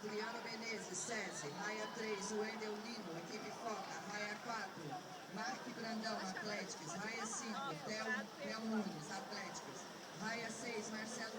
Juliano Menezes, SESI. Raia 3, Wendel Lino, equipe Foca. Raia 4, Mark Brandão, Atléticos. Raia 5, Theo Nunes, Atléticos. Raia 6, Marcelo